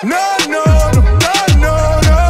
No, no, no, no, no.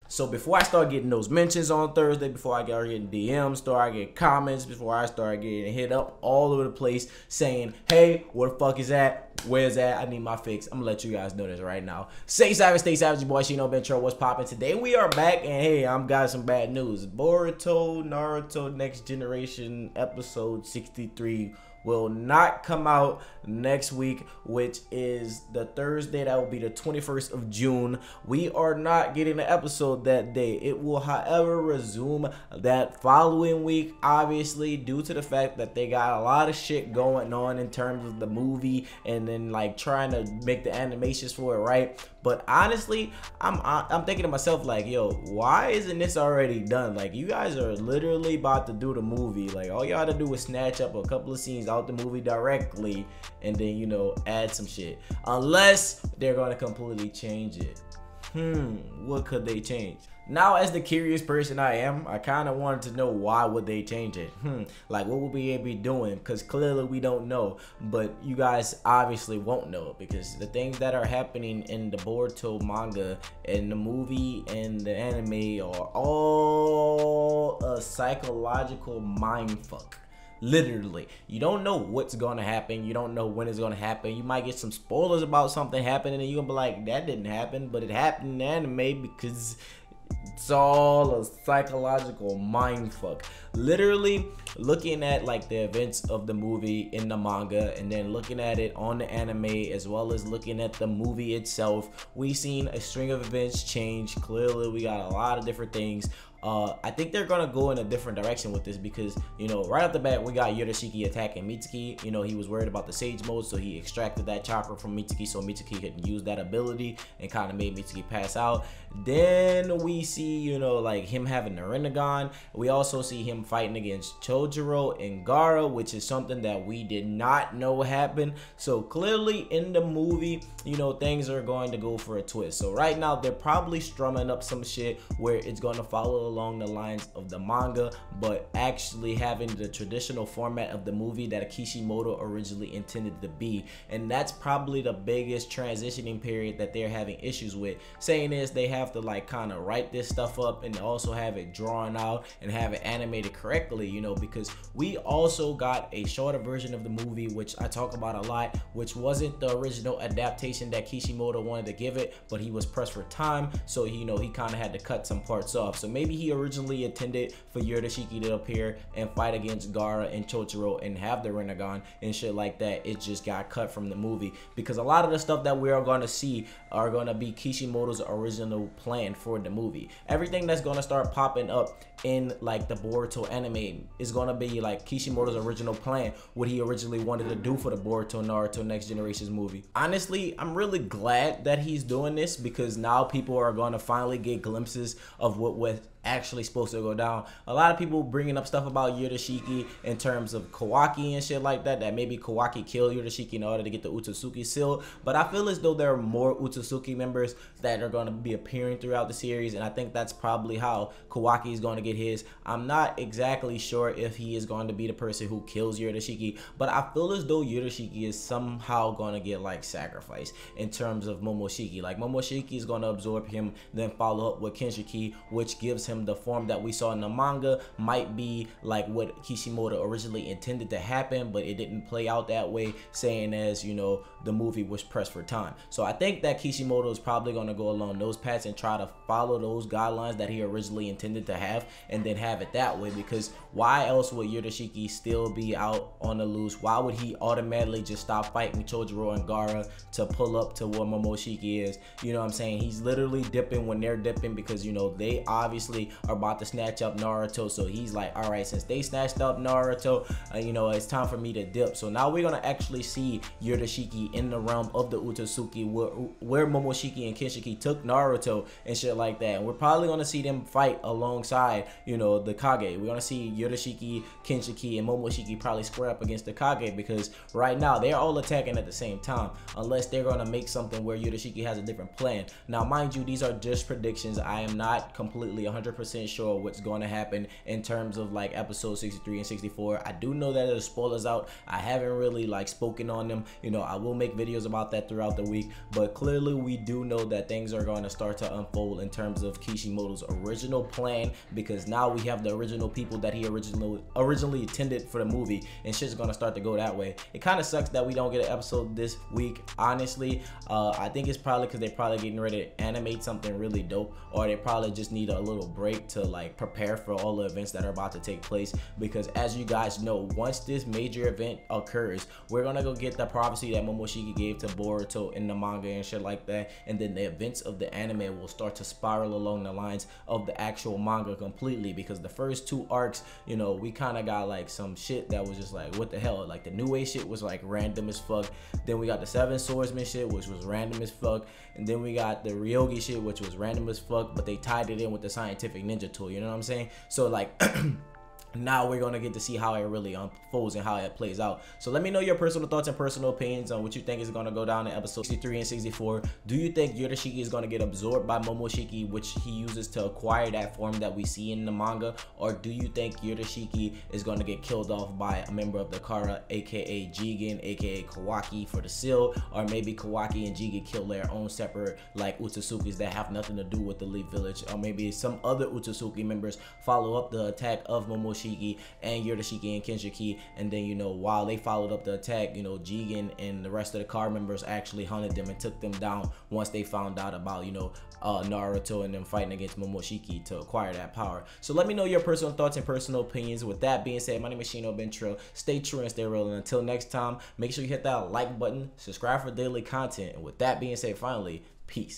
So before I start getting those mentions on Thursday, before I start getting DMs, start getting comments, before I start getting hit up all over the place saying, hey, where the fuck is that? Where's that? I need my fix. I'm gonna let you guys know this right now. Stay savage, your boy Shino Bentro. What's poppin'? Today we are back, and hey, I'm got some bad news. Boruto Naruto Next Generation episode 63 will not come out next week, which is the Thursday. That will be the 21st of June. We are not getting the episode that day. It will, however, resume that following week, obviously, due to the fact that they got a lot of shit going on in terms of the movie and then like trying to make the animations for it right. But honestly, I'm thinking to myself like, yo, why isn't this already done? Like, you guys are literally about to do the movie. Like, all y'all to do is snatch up a couple of scenes out the movie directly and then, you know, add some shit. Unless they're gonna completely change it. What could they change? Now, as the curious person I am, I kind of wanted to know why would they change it. Like, what would we be doing? Because clearly we don't know, but you guys obviously won't know, because the things that are happening in the Boruto manga and the movie and the anime are all a psychological mindfuck. Literally, you don't know what's gonna happen. You don't know when it's gonna happen. You might get some spoilers about something happening and you're gonna be like, that didn't happen, but it happened in the anime because it's all a psychological mindfuck. Literally, looking at like the events of the movie in the manga and then looking at it on the anime, as well as looking at the movie itself, we've seen a string of events change. Clearly, we got a lot of different things. I think they're gonna go in a different direction with this because, you know, right off the bat we got Yorushiki attacking Mitsuki. You know, he was worried about the Sage Mode, so he extracted that chakra from Mitsuki so Mitsuki could use that ability and kind of made Mitsuki pass out. Then we see, you know, like him having the Rinnegan. We also see him fighting against Chojuro and Gaara, which is something that we did not know happened. So clearly in the movie, you know, things are going to go for a twist. So right now they're probably strumming up some shit where it's going to follow along the lines of the manga, but actually having the traditional format of the movie that Kishimoto originally intended to be. And that's probably the biggest transitioning period that they're having issues with. Saying is, they have to like kind of write this stuff up and also have it drawn out and have it animated correctly, you know, because we also got a shorter version of the movie, which I talk about a lot, which wasn't the original adaptation that Kishimoto wanted to give it, but he was pressed for time, so you know, he kind of had to cut some parts off. So maybe he originally intended for Yorushiki to appear and fight against Gaara and Chojuro and have the Rinnegan and shit like that. It just got cut from the movie because a lot of the stuff that we are going to see are going to be Kishimoto's original plan for the movie. Everything that's going to start popping up in like the Boruto anime is going to be like Kishimoto's original plan, what he originally wanted to do for the Boruto Naruto Next Generations movie. Honestly, I'm really glad that he's doing this because now people are going to finally get glimpses of what was actually supposed to go down. A lot of people bringing up stuff about Yorushiki in terms of Kawaki and shit like that, that maybe Kawaki killed Yorushiki in order to get the Otsutsuki seal, but I feel as though there are more Otsutsuki members that are going to be appearing throughout the series, and I think that's probably how Kawaki is going to get his. I'm not exactly sure if he is going to be the person who kills Yorushiki, but I feel as though Yorushiki is somehow going to get like sacrificed in terms of Momoshiki. Like Momoshiki is going to absorb him, then follow up with Kinshiki, which gives him the form that we saw in the manga. Might be like what Kishimoto originally intended to happen, but it didn't play out that way, saying as, you know, the movie was pressed for time. So I think that Kishimoto is probably going to go along those paths and try to follow those guidelines that he originally intended to have and then have it that way, because why else would Yorushiki still be out on the loose? Why would he automatically just stop fighting Chojuro and Gaara to pull up to where Momoshiki is? You know what I'm saying? He's literally dipping when they're dipping because, you know, they obviously are about to snatch up Naruto. So he's like, all right, since they snatched up Naruto, you know, it's time for me to dip. So now we're gonna actually see Yorushiki in the realm of the Otsutsuki, where Momoshiki and Kinshiki took Naruto and shit like that. And we're probably gonna see them fight alongside, you know, the Kage. We're gonna see Yorushiki, Kinshiki, and Momoshiki probably square up against the Kage, because right now they're all attacking at the same time, unless they're gonna make something where Yorushiki has a different plan. Now, mind you, these are just predictions. I am not completely 100% 100% sure what's going to happen in terms of like episode 63 and 64. I do know that there's spoilers out. I haven't really like spoken on them. You know, I will make videos about that throughout the week, but clearly we do know that things are going to start to unfold in terms of Kishimoto's original plan, because now we have the original people that he originally intended for the movie, and shit's going to start to go that way. It kind of sucks that we don't get an episode this week, honestly. I think it's probably because they're probably getting ready to animate something really dope, or they probably just need a little break to like prepare for all the events that are about to take place, because as you guys know, once this major event occurs, we're gonna go get the prophecy that Momoshiki gave to Boruto in the manga and shit like that, and then the events of the anime will start to spiral along the lines of the actual manga completely, because the first 2 arcs, you know, we kind of got like some shit that was just like, what the hell, like the New Age shit was like random as fuck. Then we got the Seven Swordsman shit, which was random as fuck, and then we got the Ryogi shit, which was random as fuck, but they tied it in with the scientific ninja tool, you know what I'm saying? So like now we're gonna get to see how it really unfolds and how it plays out. So let me know your personal thoughts and personal opinions on what you think is gonna go down in episode 63 and 64. Do you think Yorushiki is gonna get absorbed by Momoshiki, which he uses to acquire that form that we see in the manga, or do you think Yorushiki is gonna get killed off by a member of the Kara, aka Jigen, aka Kawaki for the seal, or maybe Kawaki and Jigen kill their own separate like Utsusukis that have nothing to do with the Leaf Village, or maybe some other Utsusuki members follow up the attack of Momoshiki and Yorushiki and Kinshiki, and then, you know, while they followed up the attack, you know, Jigen and the rest of the car members actually hunted them and took them down once they found out about, you know, Naruto and them fighting against Momoshiki to acquire that power. So let me know your personal thoughts and personal opinions. With that being said, my name is Shino Ben Trill. Stay true and stay real, and until next time, make sure you hit that like button, subscribe for daily content, and with that being said, finally, peace.